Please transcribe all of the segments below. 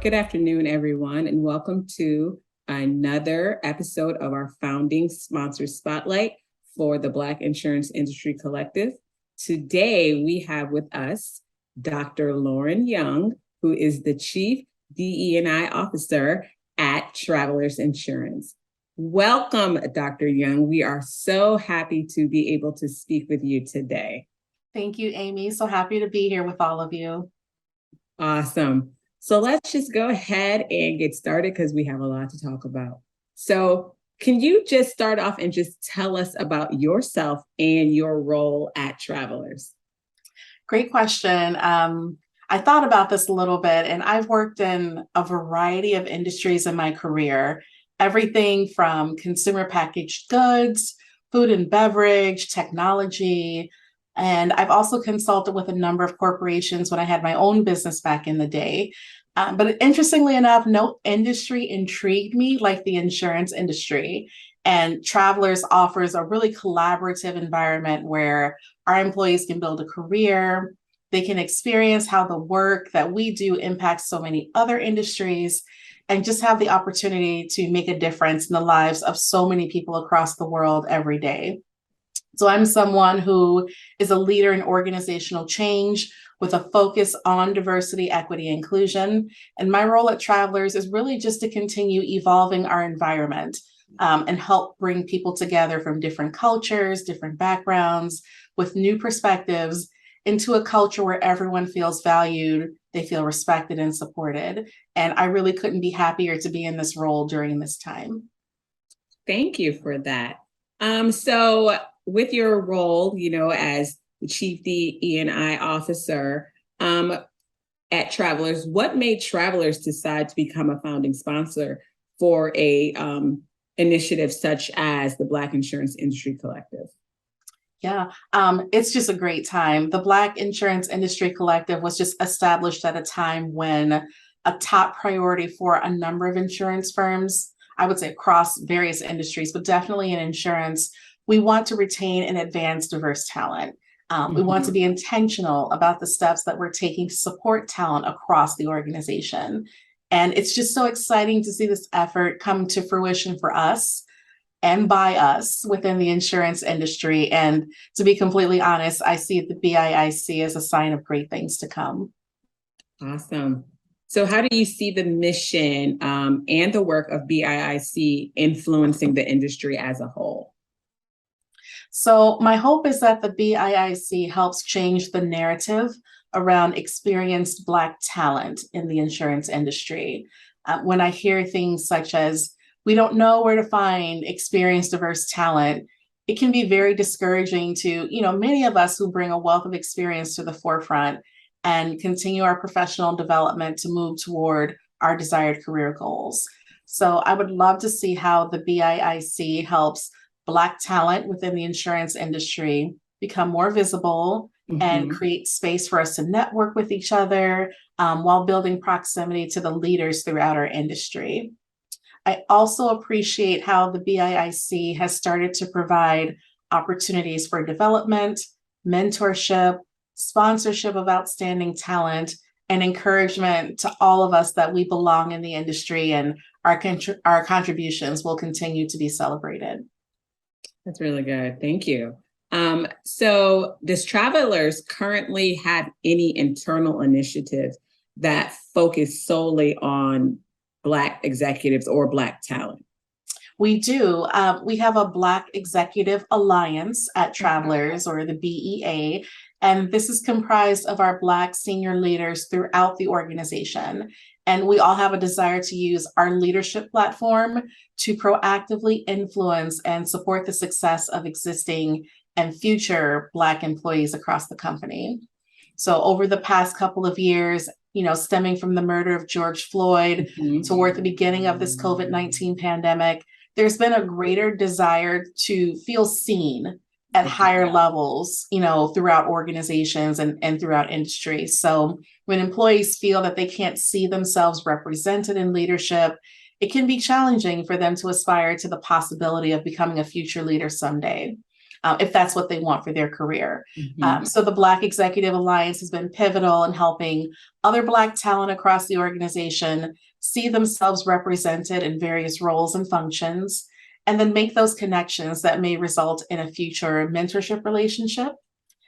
Good afternoon, everyone, and welcome to another episode of our founding sponsor spotlight for the Black Insurance Industry Collective. Today, we have with us Dr. Lauren Young, who is the Chief DE&I Officer at Travelers Insurance. Welcome, Dr. Young. We are so happy to be able to speak with you today. Thank you, Amy. So happy to be here with all of you. Awesome. So let's just go ahead and get started because we have a lot to talk about. So can you just start off and just tell us about yourself and your role at Travelers? Great question. I thought about this a little bit, and I've worked in a variety of industries in my career, everything from consumer packaged goods, food and beverage, technology, and I've also consulted with a number of corporations when I had my own business back in the day. But interestingly enough, no industry intrigued me like the insurance industry. And Travelers offers a really collaborative environment where our employees can build a career, they can experience how the work that we do impacts so many other industries, and just have the opportunity to make a difference in the lives of so many people across the world every day. So I'm someone who is a leader in organizational change with a focus on diversity, equity, inclusion. And my role at Travelers is really just to continue evolving our environment and help bring people together from different cultures, different backgrounds, with new perspectives into a culture where everyone feels valued, they feel respected and supported. And I really couldn't be happier to be in this role during this time. Thank you for that. So with your role, as the Chief DE&I Officer at Travelers, what made Travelers decide to become a founding sponsor for a initiative such as the Black Insurance Industry Collective? Yeah, it's just a great time. The Black Insurance Industry Collective was just established at a time when a top priority for a number of insurance firms, I would say across various industries, but definitely in insurance, we want to retain and advance diverse talent. We want to be intentional about the steps that we're taking to support talent across the organization. And it's just so exciting to see this effort come to fruition for us and by us within the insurance industry. And to be completely honest, I see the BIIC as a sign of great things to come. Awesome. So how do you see the mission and the work of BIIC influencing the industry as a whole? So my hope is that the BIIC helps change the narrative around experienced Black talent in the insurance industry. When I hear things such as, we don't know where to find experienced, diverse talent, it can be very discouraging to, many of us who bring a wealth of experience to the forefront and continue our professional development to move toward our desired career goals. So I would love to see how the BIIC helps Black talent within the insurance industry become more visible and create space for us to network with each other while building proximity to the leaders throughout our industry. I also appreciate how the BIIC has started to provide opportunities for development, mentorship, sponsorship of outstanding talent, and encouragement to all of us that we belong in the industry, and our contributions will continue to be celebrated. That's really good. Thank you. So does Travelers currently have any internal initiatives that focus solely on Black executives or Black talent? We do. We have a Black Executive Alliance at Travelers, or the BEA, and this is comprised of our Black senior leaders throughout the organization. And we all have a desire to use our leadership platform to proactively influence and support the success of existing and future Black employees across the company. So over the past couple of years, stemming from the murder of George Floyd toward the beginning of this COVID-19 pandemic, there's been a greater desire to feel seen at higher levels, throughout organizations and throughout industries. So when employees feel that they can't see themselves represented in leadership, it can be challenging for them to aspire to the possibility of becoming a future leader someday. if that's what they want for their career. Mhm. So the Black Executive Alliance has been pivotal in helping other Black talent across the organization see themselves represented in various roles and functions, and then make those connections that may result in a future mentorship relationship.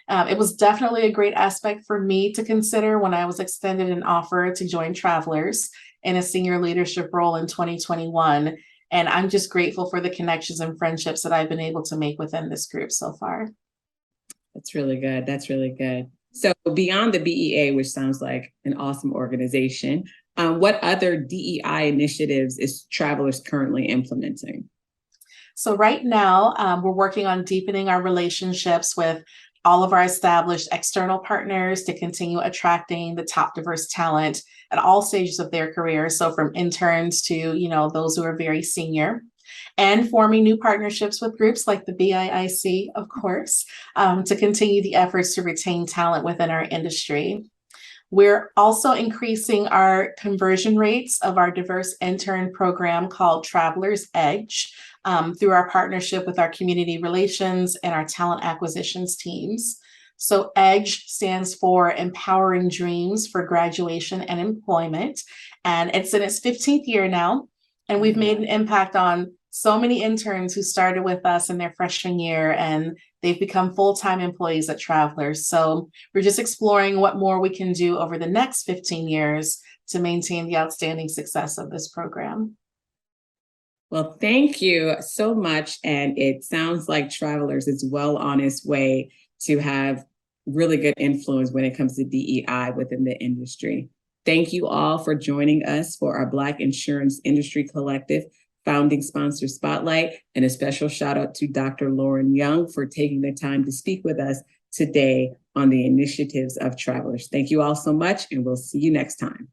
It was definitely a great aspect for me to consider when I was extended an offer to join Travelers in a senior leadership role in 2021. And I'm just grateful for the connections and friendships that I've been able to make within this group so far. That's really good. That's really good. So beyond the BEA, which sounds like an awesome organization, what other DEI initiatives is Travelers currently implementing? So right now, we're working on deepening our relationships with all of our established external partners to continue attracting the top diverse talent at all stages of their career. So from interns to, those who are very senior, and forming new partnerships with groups like the BIIC, of course, to continue the efforts to retain talent within our industry. We're also increasing our conversion rates of our diverse intern program called Travelers Edge through our partnership with our community relations and our talent acquisitions teams. So EDGE stands for Empowering Dreams for Graduation and Employment. And it's in its 15th year now. And we've made an impact on so many interns who started with us in their freshman year, and they've become full-time employees at Travelers. So we're just exploring what more we can do over the next 15 years to maintain the outstanding success of this program. Well, thank you so much. And it sounds like Travelers is well on its way to have really good influence when it comes to DEI within the industry. Thank you all for joining us for our Black Insurance Industry Collective Founding Sponsor Spotlight, and a special shout out to Dr. Lauren Young for taking the time to speak with us today on the initiatives of Travelers. Thank you all so much, and we'll see you next time.